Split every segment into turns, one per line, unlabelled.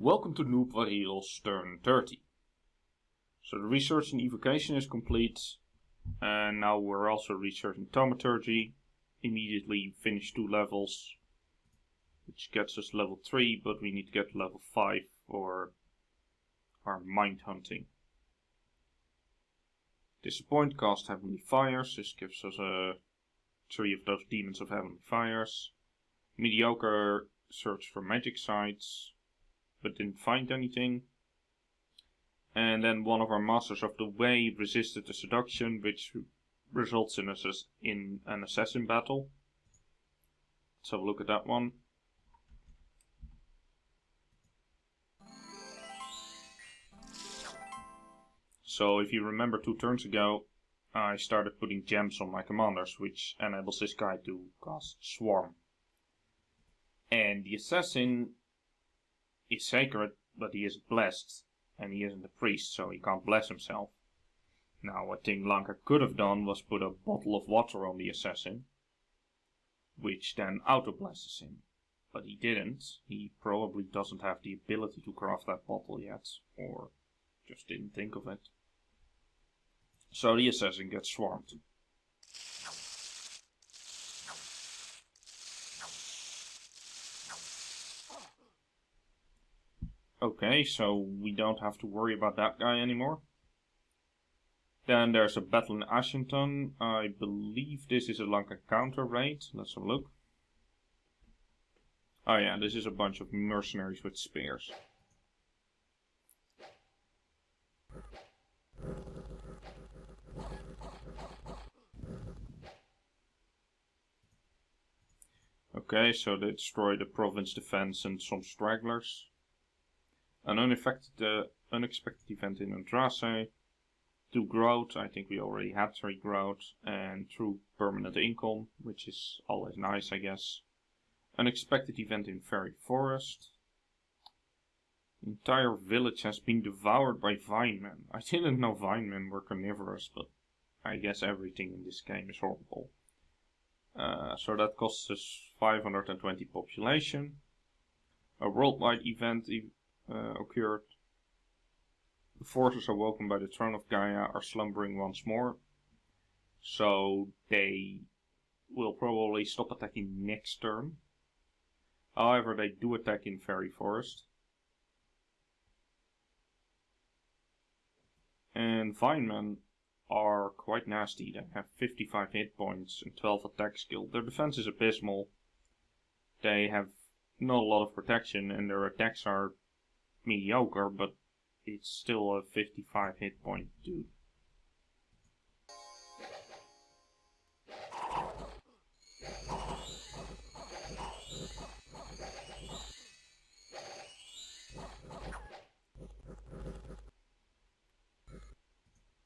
Welcome to Noob Heroes turn 30. So the research and evocation is complete, and now we're also researching thaumaturgy. Immediately finish 2 levels, which gets us level 3, but we need to get to level 5 for our mind hunting. Disappoint cast Heavenly Fires. This gives us 3 of those Demons of Heavenly Fires. Mediocre search for magic sites, but didn't find anything. And then one of our Masters of the Way resisted the seduction, which results in an assassin battle. Let's have a look at that one. So if you remember 2 turns ago, I started putting gems on my commanders, which enables this guy to cast Swarm. And the assassin is sacred, but he isn't blessed, and he isn't a priest, so he can't bless himself. Now, what Ting Lanka could have done was put a bottle of water on the assassin, which then auto-blesses him. But he didn't. He probably doesn't have the ability to craft that bottle yet, or just didn't think of it. So the assassin gets swarmed. Okay, so we don't have to worry about that guy anymore. Then there's a battle in Ashington. I believe this is a Lanka counter raid. Let's have a look. Oh yeah, this is a bunch of mercenaries with spears. Okay, so they destroy the province defense and some stragglers. An unexpected event in Andrace. 2 growth, I think we already had 3 growth, and true permanent income, which is always nice, I guess. Unexpected event in Fairy Forest. Entire village has been devoured by Vinemen. I didn't know Vinemen were carnivorous, but I guess everything in this game is horrible. So that costs us 520 population. A worldwide event occurred. The forces awoken by the throne of Gaia are slumbering once more. So they will probably stop attacking next turn. However, they do attack in Fairy Forest. And Vinemen are quite nasty. They have 55 hit points and 12 attack skill. Their defense is abysmal. They have not a lot of protection and their attacks are mediocre, but it's still a 55 hit point dude.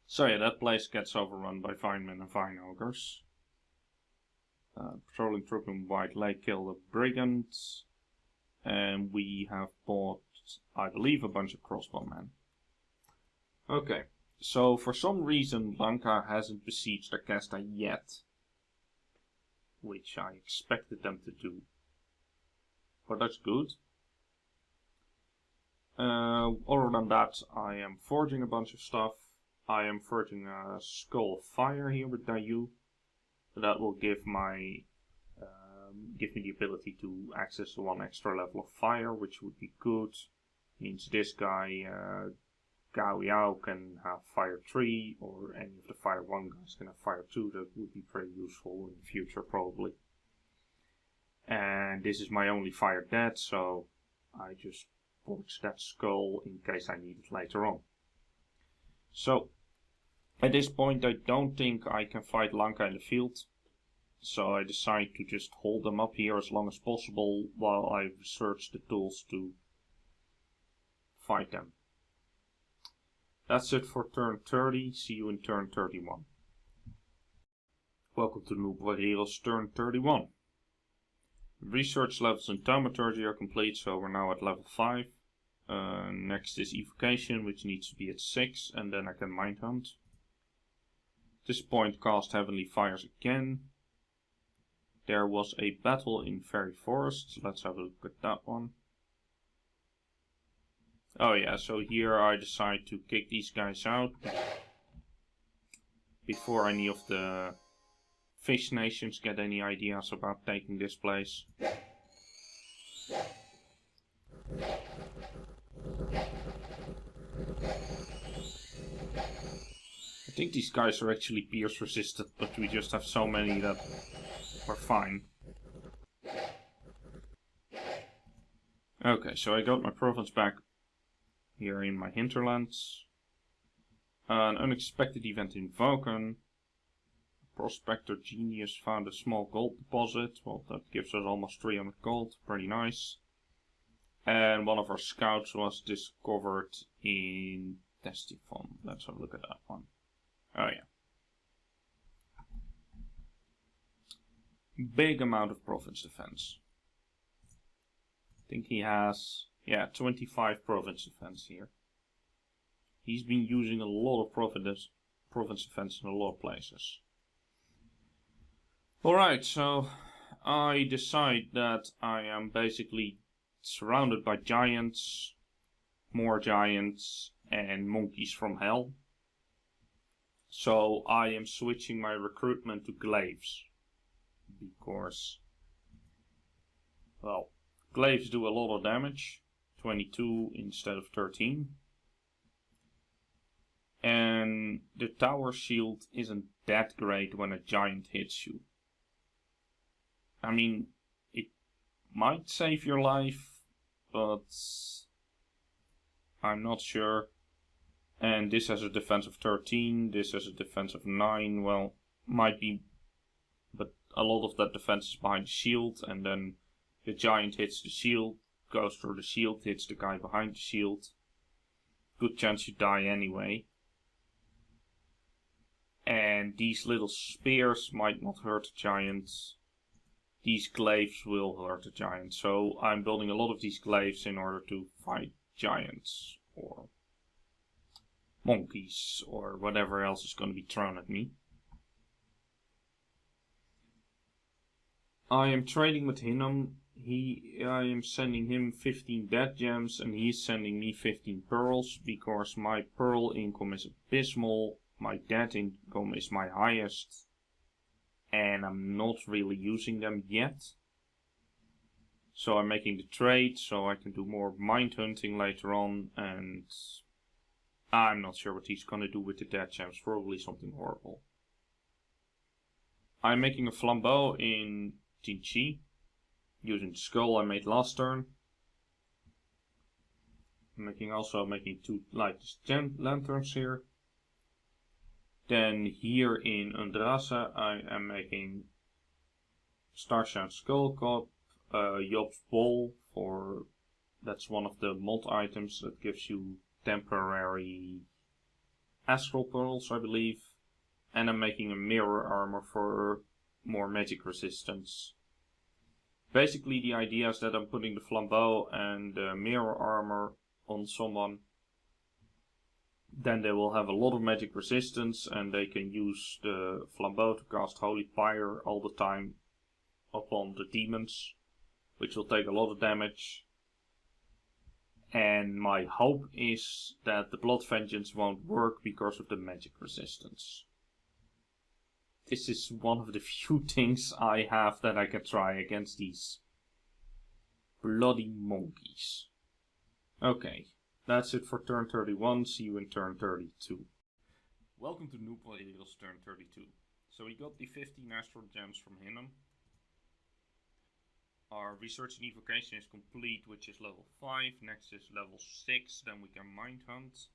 So yeah, that place gets overrun by Vinemen and Vine Ogres. Patrolling troop in White Lake killed a brigand. And we have bought, I believe, a bunch of crossbowmen. Okay, so for some reason Lanka hasn't besieged Acasta yet. Which I expected them to do. But that's good. Other than that, I am forging a bunch of stuff. I am forging a Skull of Fire here with Dayu. That will give me the ability to access 1 extra level of fire, which would be good. Means this guy, Gao Yao, can have fire 3, or any of the fire 1 guys can have fire 2. That would be pretty useful in the future, probably. And this is my only fire dead, so I just forged that skull in case I need it later on. So, at this point I don't think I can fight Lanka in the field. So I decide to just hold them up here as long as possible while I research the tools to fight them. That's it for turn 30. See you in turn 31. Welcome to Noob Heroes turn 31. Research levels in thaumaturgy are complete, so we're now at level 5. Next is evocation, which needs to be at 6, and then I can mind hunt. At this point, cast Heavenly Fires again. There was a battle in Fairy Forest. Let's have a look at that one. Oh yeah, so here I decide to kick these guys out before any of the fish nations get any ideas about taking this place. I think these guys are actually pierce resistant, but we just have so many that we're fine. Okay, so I got my province back here in my hinterlands. An unexpected event in Vulcan. Prospector genius found a small gold deposit. Well, that gives us almost 300 gold. Pretty nice. And one of our scouts was discovered in Testifon. Let's have a look at that one. Oh yeah. Big amount of province defense. I think he has, 25 province defense here. He's been using a lot of province defense in a lot of places. Alright, so I decide that I am basically surrounded by giants, more giants, and monkeys from hell. So I am switching my recruitment to glaives. Because, well, glaives do a lot of damage. 22 instead of 13. And the tower shield isn't that great when a giant hits you. I mean, it might save your life, but I'm not sure. And this has a defense of 13, this has a defense of 9, well, might be, but a lot of that defense is behind the shield, and then the giant hits the shield, goes through the shield, hits the guy behind the shield. Good chance you die anyway. And these little spears might not hurt the giants. These glaives will hurt the giants, so I'm building a lot of these glaives in order to fight giants, or monkeys, or whatever else is going to be thrown at me. I am trading with Hinnom. I am sending him 15 dead gems, and he's sending me 15 pearls, because my pearl income is abysmal, my dead income is my highest, and I'm not really using them yet. So I'm making the trade so I can do more mind hunting later on, and I'm not sure what he's gonna do with the dead gems, probably something horrible. I'm making a flambeau in Tinchi, using the skull I made last turn. I'm also making 2 light lanterns here. Then here in Andrase I am making Starshine Skull Cup, Job's Bowl, that's one of the mod items that gives you temporary astral pearls, I believe. And I'm making a mirror armor for more magic resistance. Basically the idea is that I'm putting the flambeau and the mirror armor on someone. Then they will have a lot of magic resistance, and they can use the flambeau to cast Holy Fire all the time upon the demons, which will take a lot of damage. And my hope is that the Blood Vengeance won't work because of the magic resistance. This is one of the few things I have that I can try against these bloody monkeys. Okay, that's it for turn 31. See you in turn 32. Welcome to Noob Eagles turn 32. So we got the 15 astral gems from Hinnom. Our research and evocation is complete, which is level 5. Next is level 6, then we can mind hunt.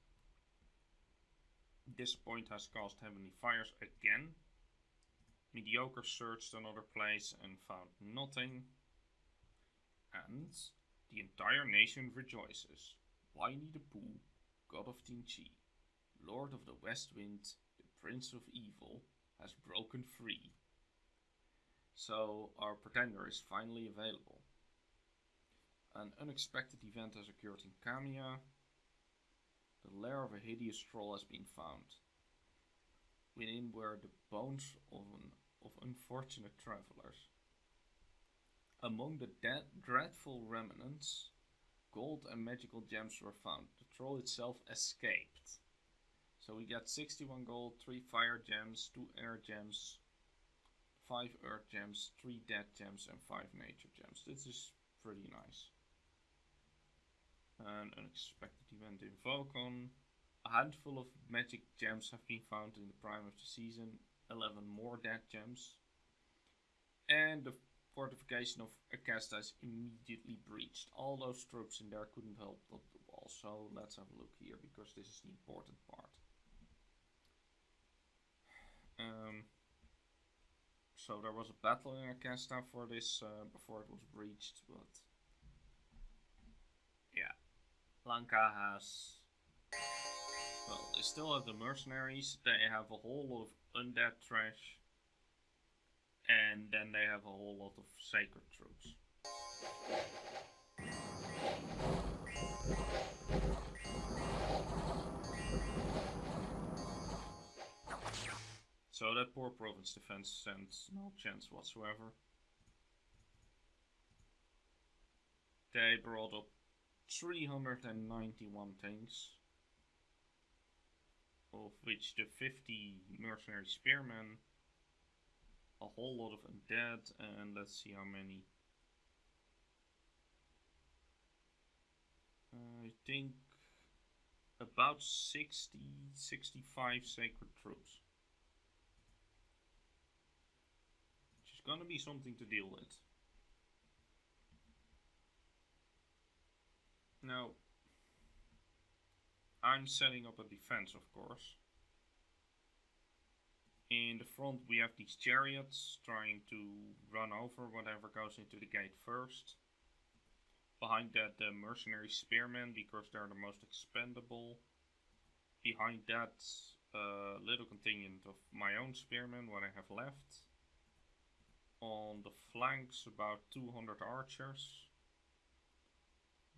Disappoint has cast Heavenly Fires again. Mediocre searched another place and found nothing. And the entire nation rejoices. Winnie the Pooh, god of Tinchi, lord of the West Wind, the prince of evil, has broken free. So our pretender is finally available. An unexpected event has occurred in Kamiya. The lair of a hideous troll has been found. Within were the bones of unfortunate travelers. Among the dreadful remnants gold and magical gems were found. The troll itself escaped. So we got 61 gold, 3 fire gems, 2 air gems, 5 earth gems, 3 dead gems and 5 nature gems. This is pretty nice. An unexpected event in Volcon. A handful of magic gems have been found in the prime of the season. 11 more dead gems. And the fortification of Acasta is immediately breached. All those troops in there couldn't help up the wall. So let's have a look here because this is the important part. So there was a battle in Acasta for this before it was breached, but yeah, Lanka has, well, they still have the mercenaries, they have a whole lot of undead trash, and then they have a whole lot of sacred troops. So that poor province defense stands no chance whatsoever. They brought up 391 things, of which the 50 mercenary spearmen, a whole lot of undead, and let's see how many. I think about 65 sacred troops. Which is gonna be something to deal with. Now, I'm setting up a defense, of course. In the front we have these chariots trying to run over whatever goes into the gate first. Behind that the mercenary spearmen because they're the most expendable. Behind that a little contingent of my own spearmen, what I have left. On the flanks about 200 archers,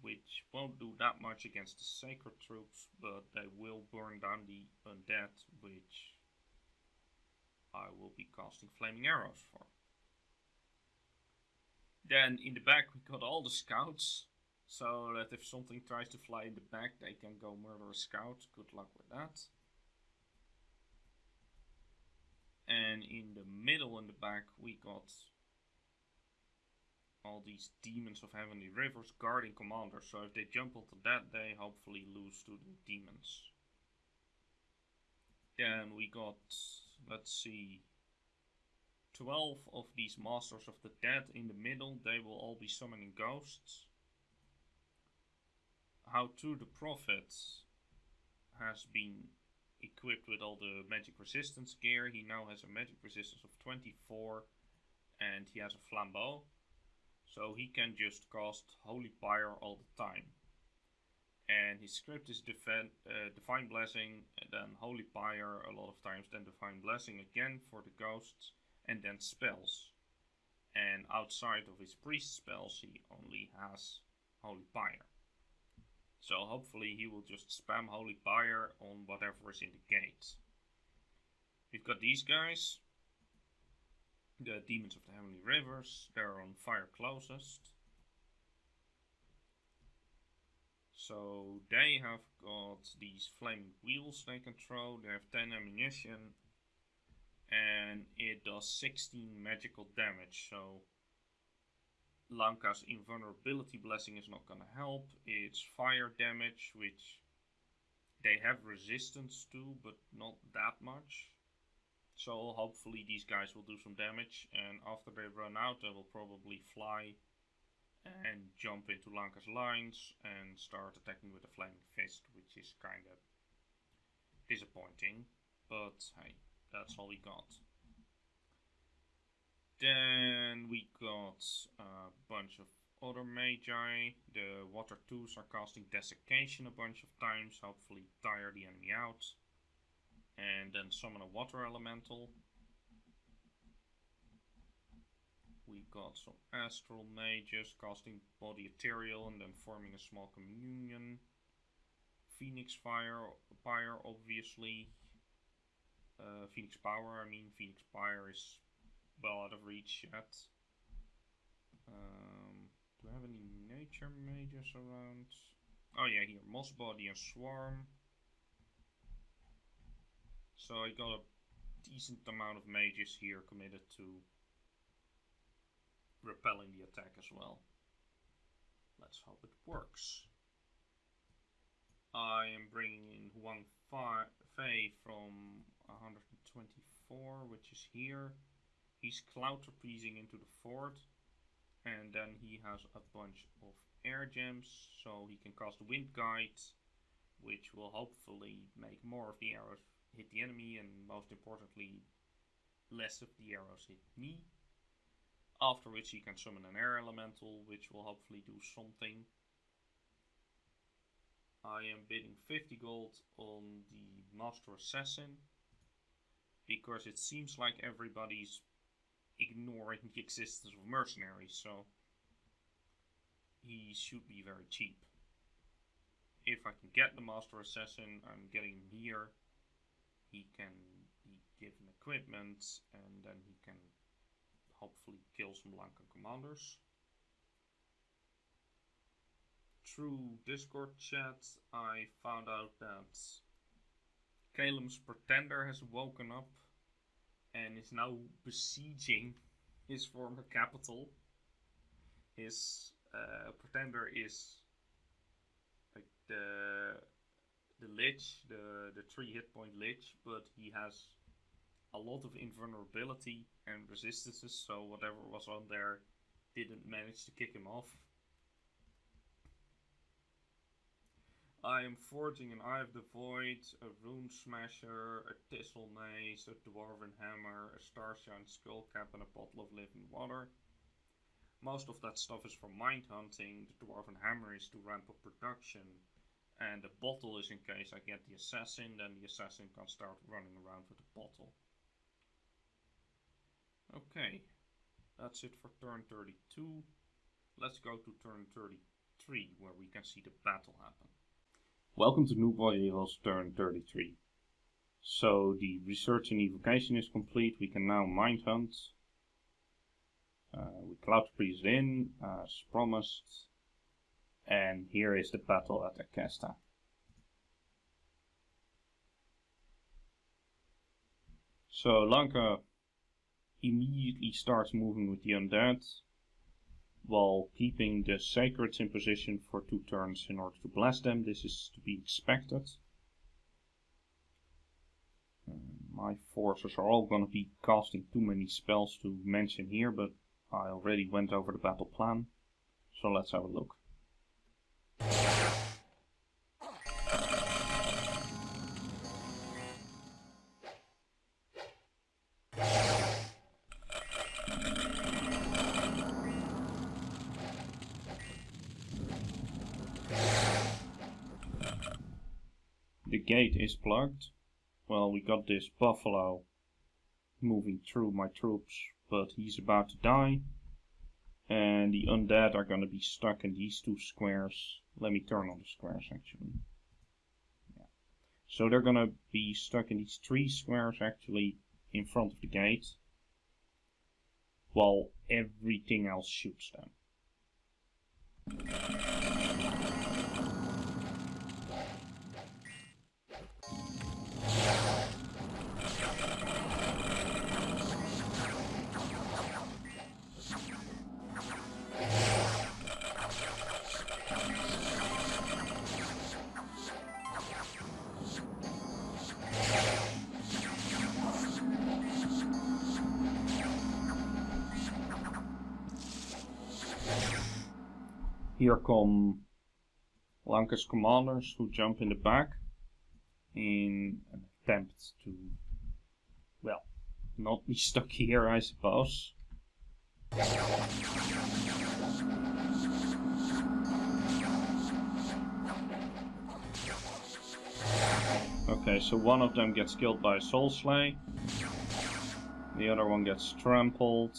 which won't do that much against the sacred troops, but they will burn down the undead, which I will be casting flaming arrows for. Then in the back we got all the scouts, so that if something tries to fly in the back they can go murder a scout. Good luck with that. And in the middle in the back we got all these demons of heavenly rivers guarding commanders, so if they jump onto that they hopefully lose to the demons. Then we got, let's see, 12 of these masters of the dead in the middle. They will all be summoning ghosts. How to the prophet has been equipped with all the magic resistance gear. He now has a magic resistance of 24 and he has a flambeau. So he can just cast Holy Pyre all the time. And his script is Divine Blessing, and then Holy Pyre a lot of times, then Divine Blessing again for the ghosts, and then spells. And outside of his priest spells he only has Holy Pyre. So hopefully he will just spam Holy Pyre on whatever is in the gate. We've got these guys. The Demons of the Heavenly Rivers. They're on fire closest. So they have got these flaming wheels they can throw. They have 10 ammunition. And it does 16 magical damage. So Lanka's invulnerability blessing is not gonna help. It's fire damage, which they have resistance to, but not that much. So hopefully these guys will do some damage, and after they run out they will probably fly and jump into Lanka's lines and start attacking with a flaming fist, which is kinda disappointing, but hey, that's all we got. Then we got a bunch of other magi. The water 2s are casting desiccation a bunch of times, hopefully tire the enemy out. And then summon a water elemental. We got some astral mages casting body ethereal and then forming a small communion. Phoenix Pyre obviously. Phoenix Power, I mean. Phoenix Pyre is well out of reach yet. Do I have any major mages around? Oh yeah, here, Mossbody and Swarm. So I got a decent amount of mages here committed to repelling the attack as well. Let's hope it works. I am bringing in Huang Fei from 124, which is here. He's cloud trapezing into the fort, and then he has a bunch of air gems, so he can cast Wind Guide, which will hopefully make more of the arrows hit the enemy, and most importantly, less of the arrows hit me. After which he can summon an air elemental, which will hopefully do something. I am bidding 50 gold on the Master Assassin, because it seems like everybody's ignoring the existence of mercenaries, so he should be very cheap. If I can get the Master Assassin, I'm getting him here. He can be given equipment, and then he can hopefully kill some Lanka commanders. Through Discord chat, I found out that Calem's Pretender has woken up and is now besieging his former capital. His Pretender is like the Lich, the 3 hit point Lich, but he has a lot of invulnerability and resistances, so whatever was on there didn't manage to kick him off. I am forging an Eye of the Void, a Rune Smasher, a Thistle Mace, a Dwarven Hammer, a Starshine Skullcap, and a Bottle of Living Water. Most of that stuff is for mind hunting, the Dwarven Hammer is to ramp up production, and the bottle is in case I get the Assassin, then the Assassin can start running around with the bottle. Okay, that's it for turn 32. Let's go to turn 33, where we can see the battle happen. Welcome to Noob Heroes turn 33. So the research and evocation is complete. We can now mind hunt. We cloud freeze in as promised. And here is the battle at Akesta. So Lanka immediately starts moving with the undead, while keeping the sacreds in position for 2 turns in order to blast them. This is to be expected. My forces are all going to be casting too many spells to mention here, but I already went over the battle plan, so let's have a look. The gate is plugged. Well, we got this buffalo moving through my troops, but he's about to die. And the undead are going to be stuck in these 2 squares. Let me turn on the squares actually. Yeah. So they're going to be stuck in these 3 squares actually in front of the gate, while everything else shoots them. Here come Lanka's commanders who jump in the back in an attempt to, well, not be stuck here, I suppose. Okay, so one of them gets killed by a Soul Slay. The other one gets trampled.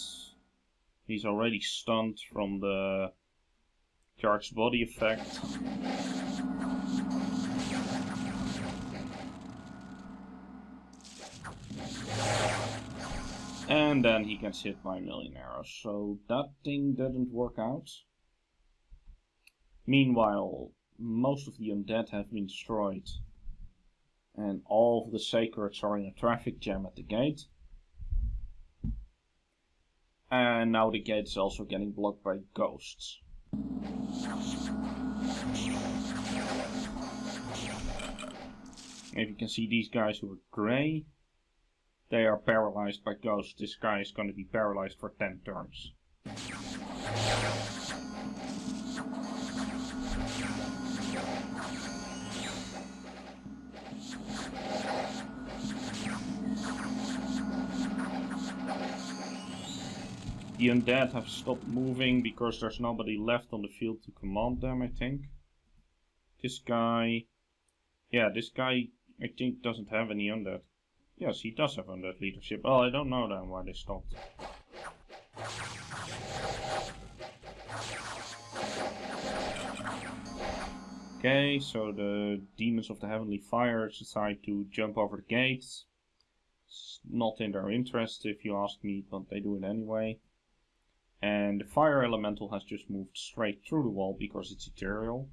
He's already stunned from the charged body effect. And then he gets hit by a million arrows. So that thing didn't work out. Meanwhile, most of the undead have been destroyed, and all of the sacreds are in a traffic jam at the gate. And now the gate is also getting blocked by ghosts. If you can see these guys who are grey, they are paralyzed by ghosts. This guy is going to be paralyzed for 10 turns. The undead have stopped moving because there's nobody left on the field to command them, I think. This guy... Yeah, this guy, I think, doesn't have any undead. Yes, he does have undead leadership. Oh, I don't know then why they stopped. Okay, so the demons of the heavenly fire decide to jump over the gates. It's not in their interest if you ask me, but they do it anyway. And the fire elemental has just moved straight through the wall because it's ethereal.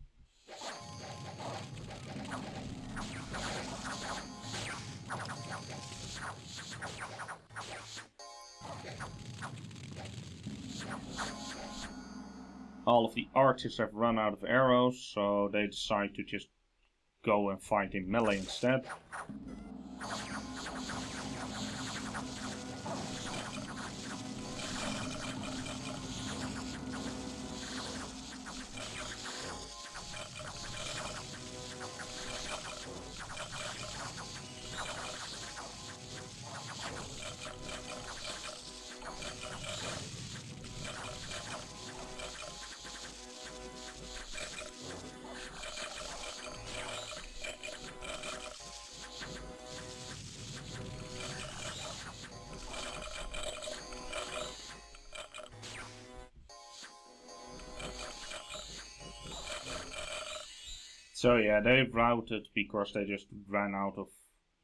All of the archers have run out of arrows, so they decide to just go and fight in melee instead. So yeah, they've routed because they just ran out of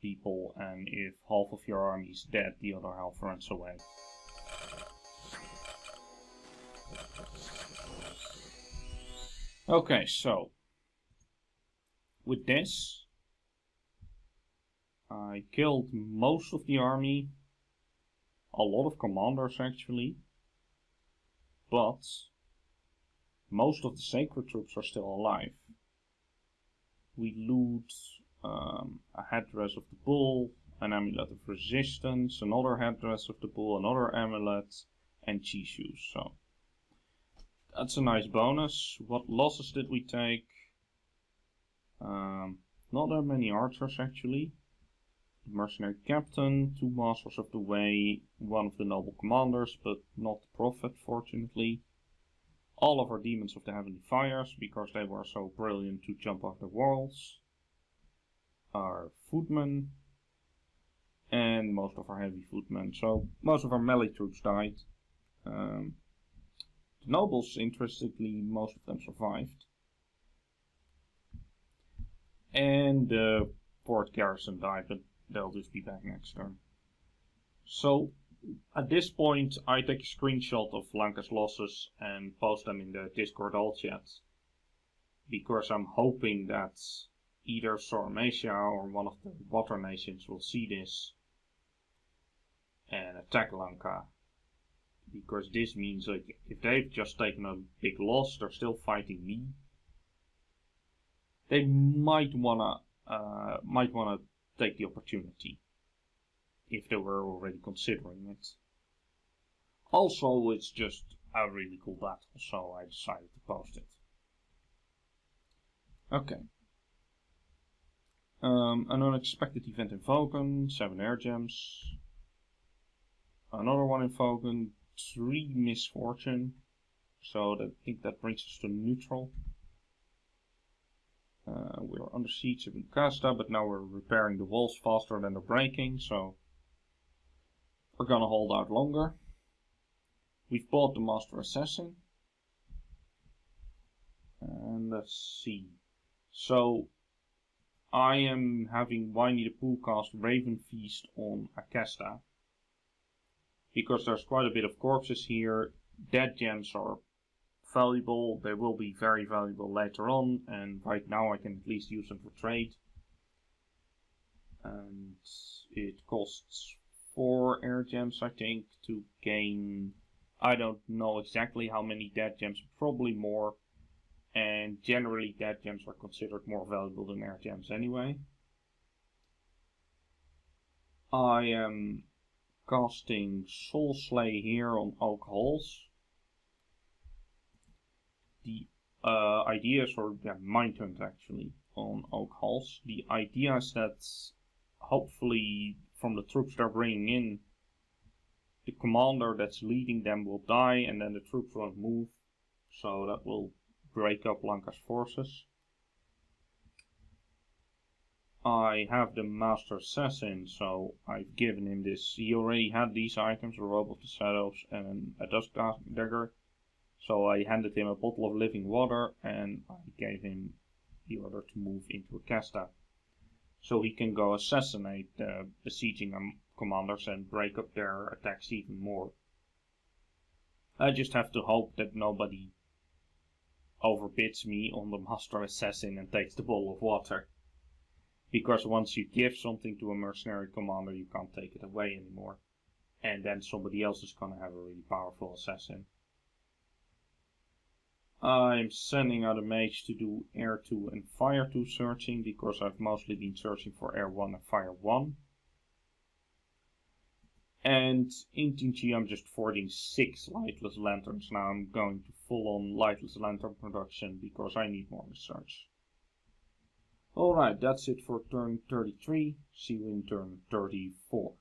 people, and if half of your army is dead, the other half runs away. Okay, so with this, I killed most of the army, a lot of commanders actually, but most of the sacred troops are still alive. We loot a headdress of the bull, an amulet of resistance, another headdress of the bull, another amulet, and chi shoes. So that's a nice bonus. What losses did we take? Not that many archers actually. The mercenary captain, 2 masters of the way, 1 of the noble commanders, but not the prophet fortunately. All of our demons of the heavenly fires, because they were so brilliant to jump off the walls. Our footmen. And most of our heavy footmen. So most of our melee troops died. The nobles, interestingly, most of them survived. And the fort garrison died, but they'll just be back next turn. So at this point, I take a screenshot of Lanka's losses and post them in the Discord all chat. Because I'm hoping that either Soramesia or one of the water nations will see this and attack Lanka. Because this means like if they've just taken a big loss, they're still fighting me. They might wanna take the opportunity. If they were already considering it. Also, it's just a really cool battle, so I decided to post it. Okay. An unexpected event in Vulcan, 7 air gems. Another one in Vulcan, 3 misfortune. So I think that brings us to neutral. We're under siege of Incasta, but now we're repairing the walls faster than they're breaking, so we're gonna hold out longer. We've bought the Master Assassin. And let's see. So I am having Winnie the Pooh cast Raven Feast on Acasta. Because there's quite a bit of corpses here. Dead gems are valuable. They will be very valuable later on, and right now I can at least use them for trade. And it costs 4 air gems, I think, to gain. I don't know exactly how many dead gems, probably more. And generally, dead gems are considered more valuable than air gems anyway. I am casting Soul Slay here on Oak Halls. The idea is, or Mind Hunt actually, on Oak Halls. The idea is that hopefully from the troops they're bringing in, the commander that's leading them will die and then the troops won't move. So that will break up Lanka's forces. I have the Master Assassin, so I've given him this. He already had these items, a Robe of the Shadows and a Dusk Dagger. So I handed him a bottle of living water and I gave him the order to move into Acasta. So he can go assassinate the besieging commanders and break up their attacks even more. I just have to hope that nobody overbids me on the Master Assassin and takes the bowl of water. Because once you give something to a mercenary commander, you can't take it away anymore. And then somebody else is gonna have a really powerful assassin. I'm sending out a mage to do Air 2 and Fire 2 searching, because I've mostly been searching for Air 1 and Fire 1. And in TNG I'm just forging 6 Lightless Lanterns. Now I'm going to full on Lightless Lantern production, because I need more research. Alright, that's it for turn 33. See you in turn 34.